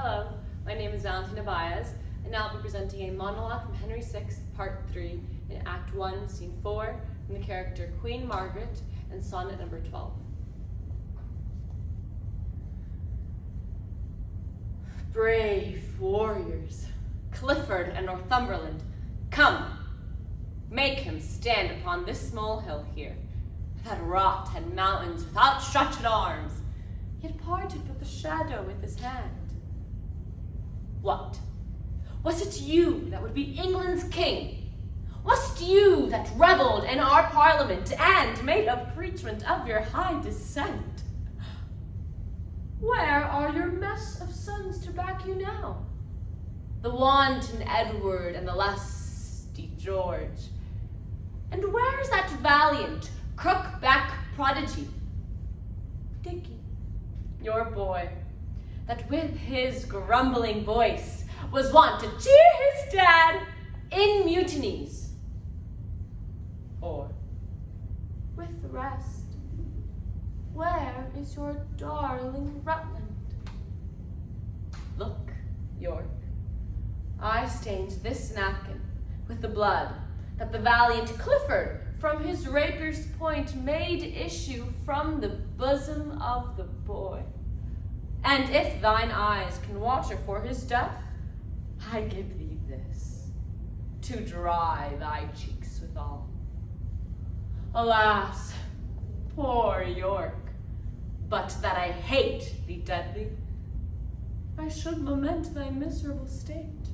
Hello, my name is Valentina Baez, and now I'll be presenting a monologue from Henry VI, Part 3, in Act 1, Scene 4, from the character Queen Margaret, and Sonnet number 12. Brave warriors, Clifford and Northumberland, come, make him stand upon this small hill here, that wrought had mountains with outstretched arms, yet parted but the shadow with his hand. What? Was it you that would be England's king? Was it you that revelled in our parliament and made a preachment of your high descent? Where are your mess of sons to back you now? The wanton Edward and the lusty George. And where's that valiant, crook-back prodigy? Dickie, your boy, that with his grumbling voice was wont to cheer his dad in mutinies. Or, with the rest, where is your darling Rutland? Look, York, I stained this napkin with the blood that the valiant Clifford from his rapier's point made issue from the bosom of the boy. And if thine eyes can water for his death, I give thee this, to dry thy cheeks withal. Alas, poor York, but that I hate thee deadly, I should lament thy miserable state.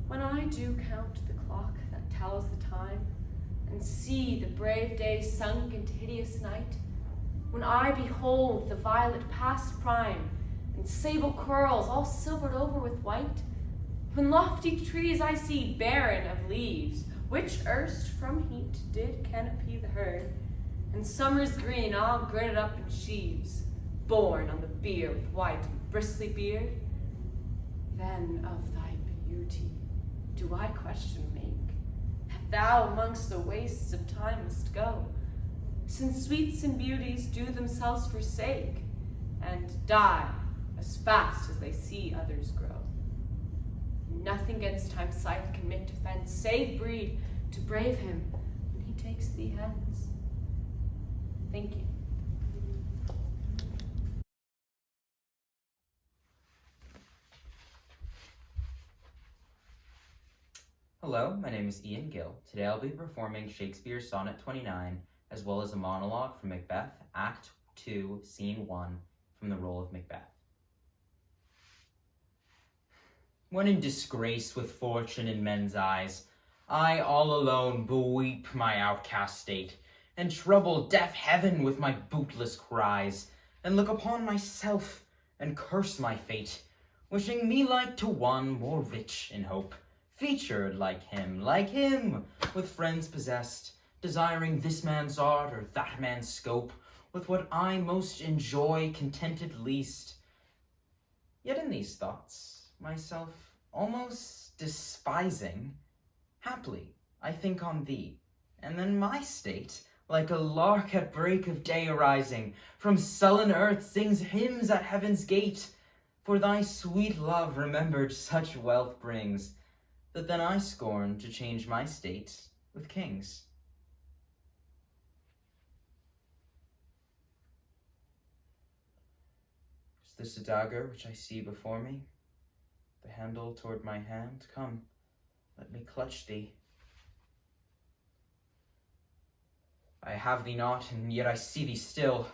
When I do count the clock that tells the time, and see the brave day sunk into hideous night, when I behold the violet past prime, and sable curls all silvered over with white, when lofty trees I see barren of leaves, which erst from heat did canopy the herd, and summer's green all girded up in sheaves, borne on the bier with white and bristly beard, then of thy beauty do I question make, that thou amongst the wastes of time must go, since sweets and beauties do themselves forsake, and die as fast as they see others grow. Nothing against time's sight can make defense, save breed to brave him when he takes thee hence. Thank you. Hello, my name is Ian Gill. Today I'll be performing Shakespeare's Sonnet 29, as well as a monologue from Macbeth, Act 2, Scene 1, from the role of Macbeth. When in disgrace with fortune in men's eyes, I all alone beweep my outcast state, and trouble deaf heaven with my bootless cries, and look upon myself, and curse my fate, wishing me like to one more rich in hope, featured like him, with friends possessed, desiring this man's art or that man's scope, with what I most enjoy contented least. Yet in these thoughts, myself almost despising, haply I think on thee, and then my state, like a lark at break of day arising, from sullen earth sings hymns at heaven's gate, for thy sweet love remembered such wealth brings, that then I scorn to change my state with kings. Is this a dagger which I see before me? The handle toward my hand? Come, let me clutch thee. I have thee not, and yet I see thee still.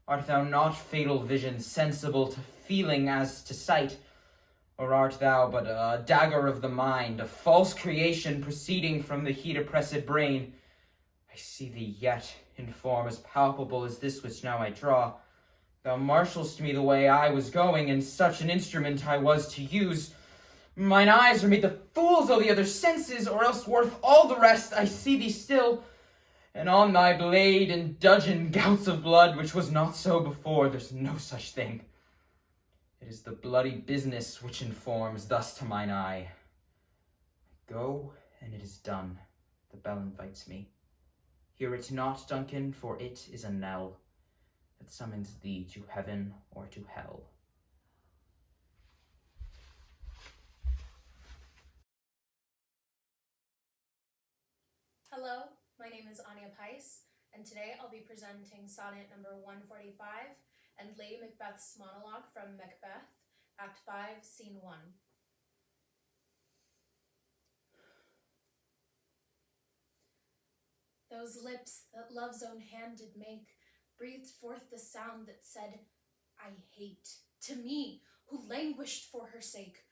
Art thou not fatal vision, sensible to feeling as to sight? Or art thou but a dagger of the mind, a false creation proceeding from the heat-oppressed brain? I see thee yet, in form as palpable as this which now I draw. Thou marshalst me the way I was going, and such an instrument I was to use. Mine eyes are made the fools of the other senses, or else worth all the rest. I see thee still, and on thy blade in dudgeon gouts of blood, which was not so before. There's no such thing. It is the bloody business which informs thus to mine eye. I go, and it is done. The bell invites me. Hear it not, Duncan, for it is a knell. that summons thee to heaven or to hell. Hello, my name is Anya Peiss, and today I'll be presenting sonnet number 145 and Lady Macbeth's monologue from Macbeth, Act 5, Scene 1. Those lips that love's own hand did make breathed forth the sound that said, I hate, to me, who languished for her sake.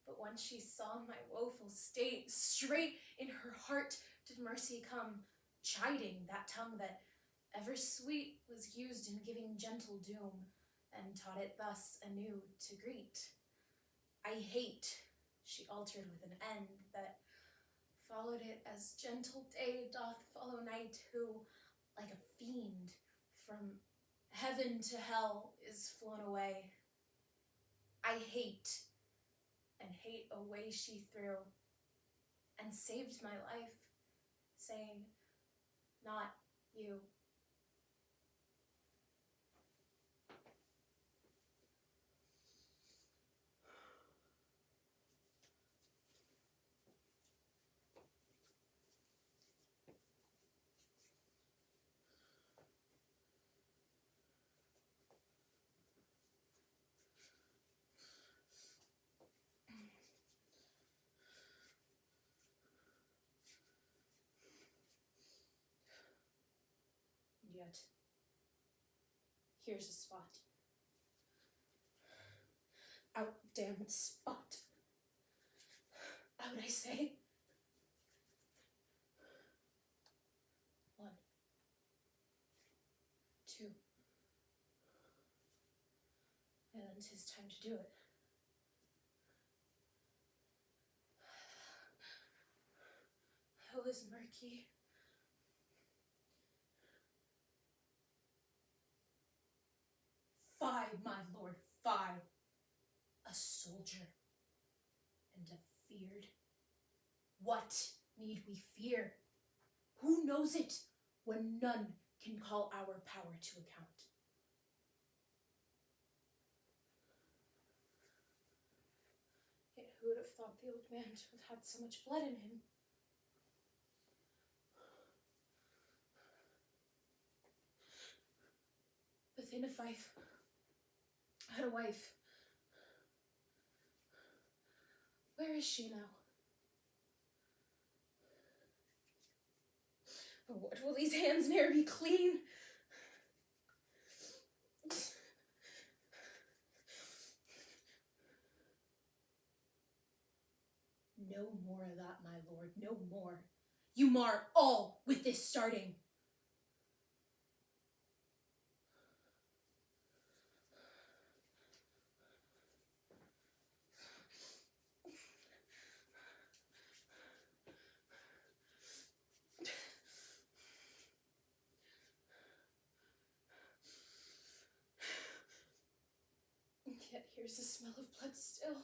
But when she saw my woeful state, straight in her heart did mercy come, chiding that tongue that ever sweet was used in giving gentle doom, and taught it thus anew to greet. I hate, she altered with an end that followed it as gentle day doth follow night, who, like a fiend, from heaven to hell is flown away. I hate, and hate away she threw, and saved my life, saying, not you. And yet, here's a spot. Out, damned spot. Out, I say. 1, 2. And then 'tis time to do it. Hell is murky. Fie, my lord, fie. A soldier and a feared. What need we fear? Who knows it when none can call our power to account? Yet who would have thought the old man to have had so much blood in him? Within a fief, I had a wife. Where is she now? For what will these hands ne'er be clean? No more of that, my lord, no more. You mar all with this starting. Yet here's the smell of blood still.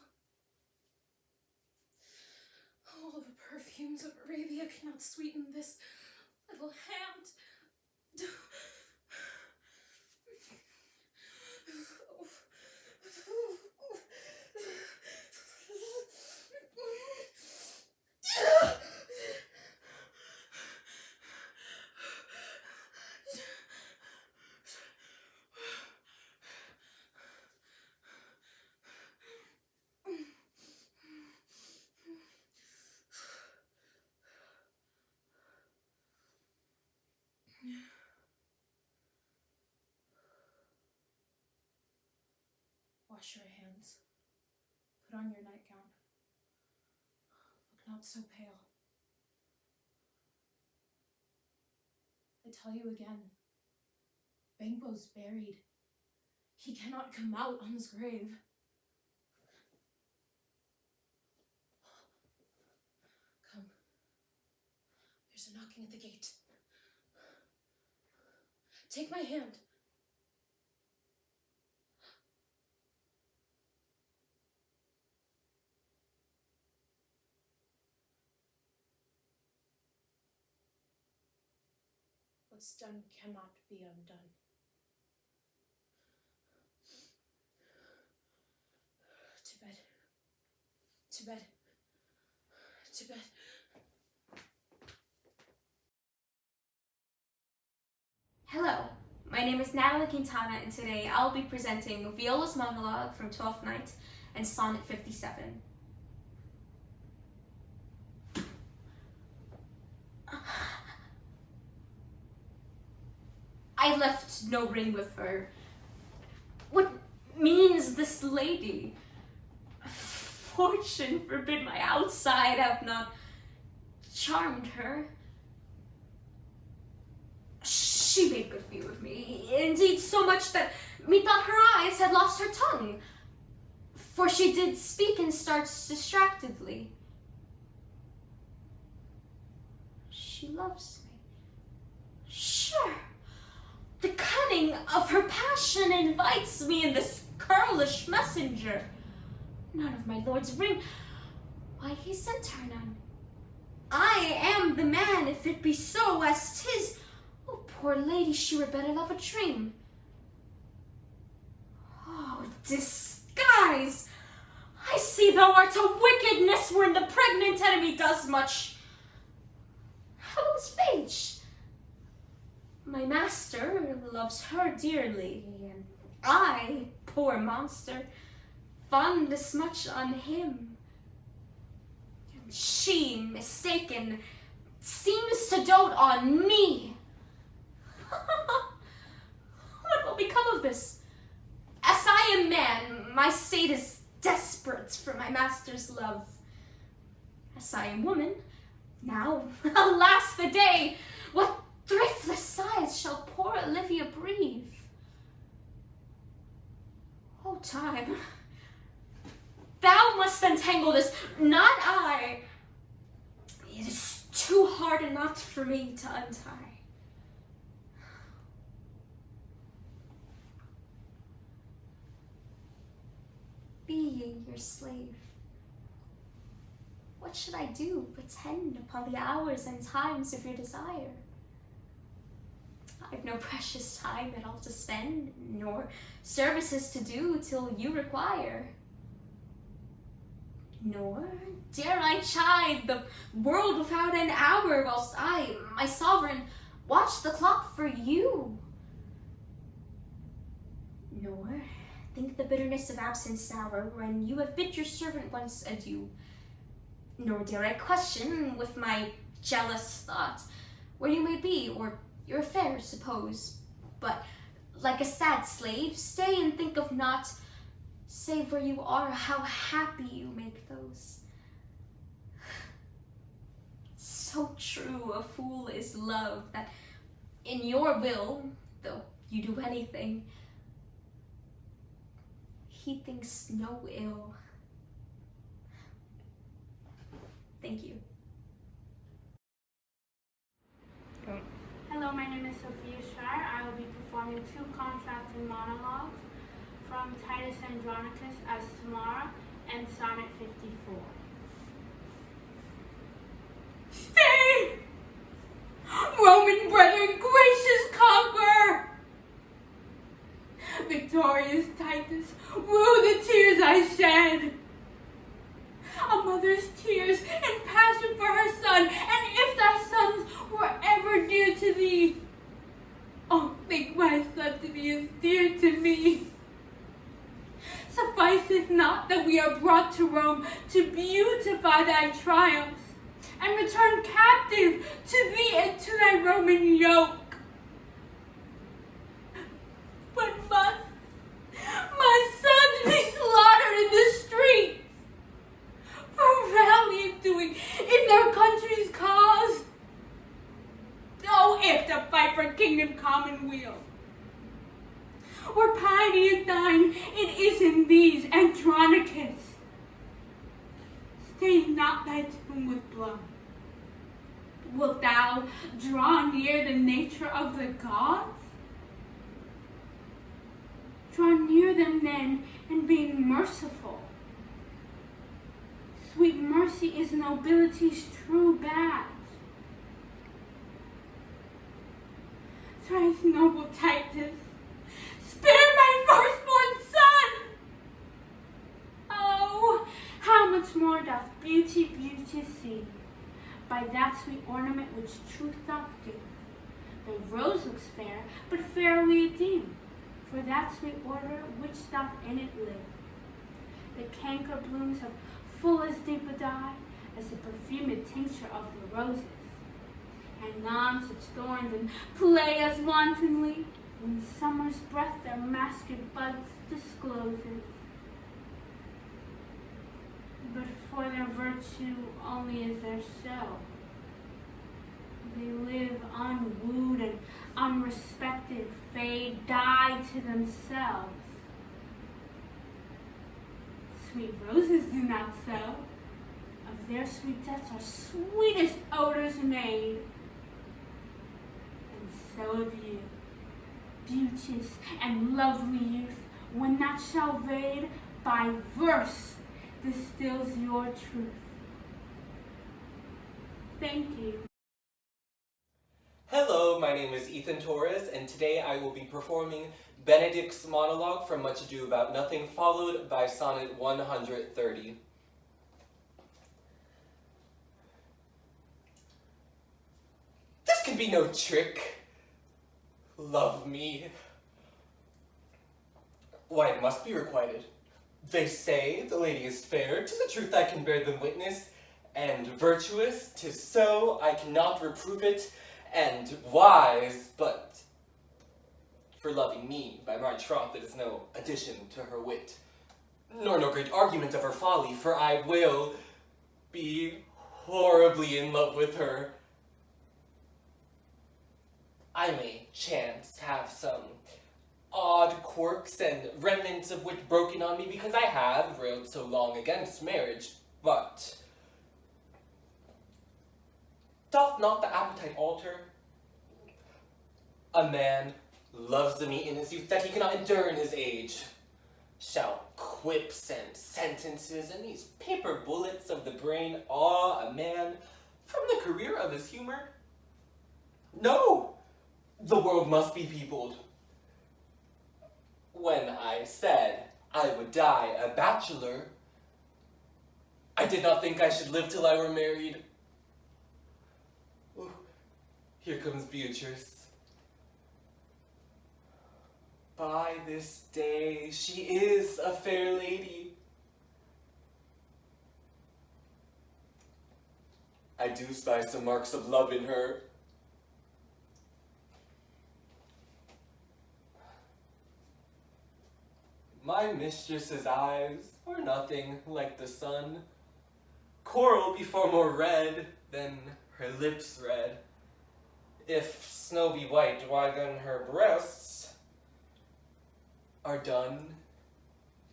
All the perfumes of Arabia cannot sweeten this little hand. Wash your hands. Put on your nightgown. Look not so pale. I tell you again, Bangbo's buried. He cannot come out on his grave. Come. There's a knocking at the gate. Take my hand. What's done cannot be undone. To bed. To bed. Hello, my name is Natalie Quintana, and today I'll be presenting Viola's Monologue from Twelfth Night and Sonnet 57. I left no ring with her. What means this lady? Fortune forbid my outside have not charmed her. She made good view of me, indeed so much that methought her eyes had lost her tongue, for she did speak and starts distractedly. She loves me. Sure, the cunning of her passion invites me in this girlish messenger. None of my lord's ring, why he sent her none. I am the man, if it be so as 'tis. Oh, poor lady, she were better love a dream. Oh, disguise! I see thou art a wickedness wherein the pregnant enemy does much. How is Phage? My master loves her dearly, and I, poor monster, fond as much on him. And she, mistaken, seems to dote on me. What will become of this? As I am man, my state is desperate for my master's love. As I am woman, now, alas the day, what thriftless sighs shall poor Olivia breathe? Oh, time, thou must untangle this, not I. It is too hard a knot for me to untie. Being your slave, what should I do but tend upon the hours and times of your desire? I've no precious time at all to spend, nor services to do till you require. Nor dare I chide the world without an hour, whilst I, my sovereign, watch the clock for you. Nor think the bitterness of absence sour when you have bid your servant once adieu. Nor dare I question with my jealous thought where you may be, or your affairs suppose, but like a sad slave, stay and think of naught, save where you are, how happy you make those. So true a fool is love, that in your will, though you do anything, he thinks no ill. Thank you. Hello, my name is Sophia Shire. I will be performing 2 contrasting monologues from Titus Andronicus as Tamara and Sonnet 54. Stay! Roman brethren, gracious conqueror! Victorious Titus, rue the tears I shed. A mother's tears and passion for her son, and if thy sons were ever dear to thee, oh, think my son to be as dear to me. Sufficeth not that we are brought to Rome to beautify thy triumphs, and return captive to thee and to thy Roman yoke, but must my sons be slaughtered in the streets for valiant doing in their country's cause? Oh, if to fight for kingdom commonweal were piety in thine, it is in these, Andronicus. Stain not thy tomb with blood. Wilt thou draw near the nature of the gods? Draw near them then, and being merciful. Sweet mercy is nobility's true badge. Thrice noble Titus, spare my firstborn son! Oh, how much more summer doth beauty see, by that sweet ornament which truth doth give. The rose looks fair, but fair we deem, for that sweet order which doth in it live. The canker blooms have full as deep a dye as the perfumed tincture of the roses, hang on such thorns and play as wantonly when summer's breath their masked buds discloses. But for their virtue only is their show. They live unwooed and unrespected, fade, die to themselves. Sweet roses do not so. Of their sweet deaths are sweetest odors made. And so of you, beauteous and lovely youth, when that shall fade, by verse distills your truth. Thank you. Hello, my name is Ethan Torres, and today I will be performing Benedict's monologue from Much Ado About Nothing, followed by Sonnet 130. This can be no trick. Love me. Why, it must be requited. They say the lady is fair, 'tis a truth I can bear them witness, and virtuous, 'tis so, I cannot reprove it, and wise, but for loving me, by my troth, it is no addition to her wit, nor no great argument of her folly, for I will be horribly in love with her. I may chance have some odd quirks and remnants of wit broken on me because I have railed so long against marriage, but doth not the appetite alter? A man loves the meat in his youth that he cannot endure in his age. Shall quips and sentences and these paper bullets of the brain awe a man from the career of his humor? No! The world must be peopled. When I said I would die a bachelor, I did not think I should live till I were married. Ooh, here comes Beatrice. By this day, she is a fair lady. I do spy some marks of love in her. My mistress's eyes are nothing like the sun. Coral be far more red than her lips red. If snow be white, why then her breasts are done.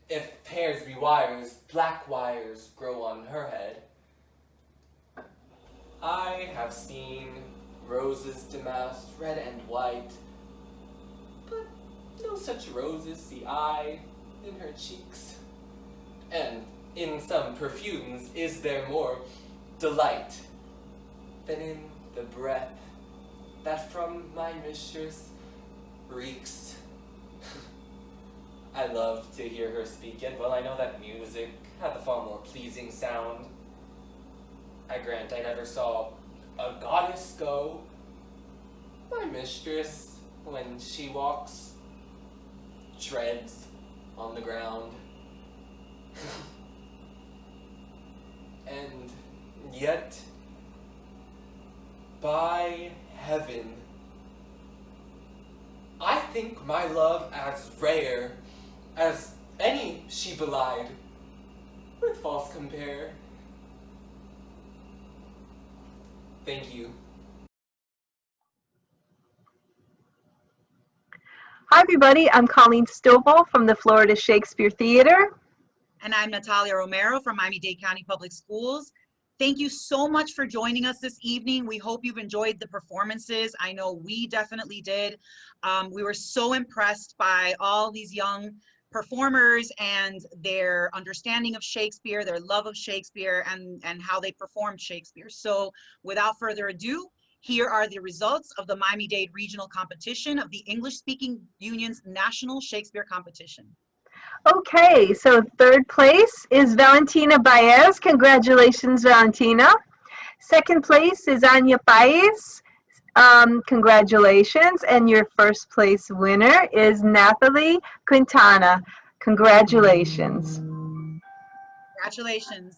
If pears be wires, black wires grow on her head. I have seen roses damasked red and white, but no such roses see I in her cheeks. And in some perfumes is there more delight than in the breath that from my mistress reeks. I love to hear her speak, yet well I know that music hath a far more pleasing sound. I grant I never saw a goddess go. My mistress, when she walks, treads on the ground. And yet, by heaven, I think my love as rare as any she belied, with false compare. Thank you. Hi, everybody. I'm Colleen Stovall from the Florida Shakespeare Theater. And I'm Natalia Romero from Miami-Dade County Public Schools. Thank you so much for joining us this evening. We hope you've enjoyed the performances. I know we definitely did. We were so impressed by all these young performers and their understanding of Shakespeare, their love of Shakespeare, and how they performed Shakespeare. So without further ado, here are the results of the Miami-Dade Regional Competition of the English Speaking Union's National Shakespeare Competition. Okay, so third place is Valentina Baez. Congratulations, Valentina. Second place is Anya Paez. Congratulations. And your first place winner is Nathalie Quintana. Congratulations. Congratulations.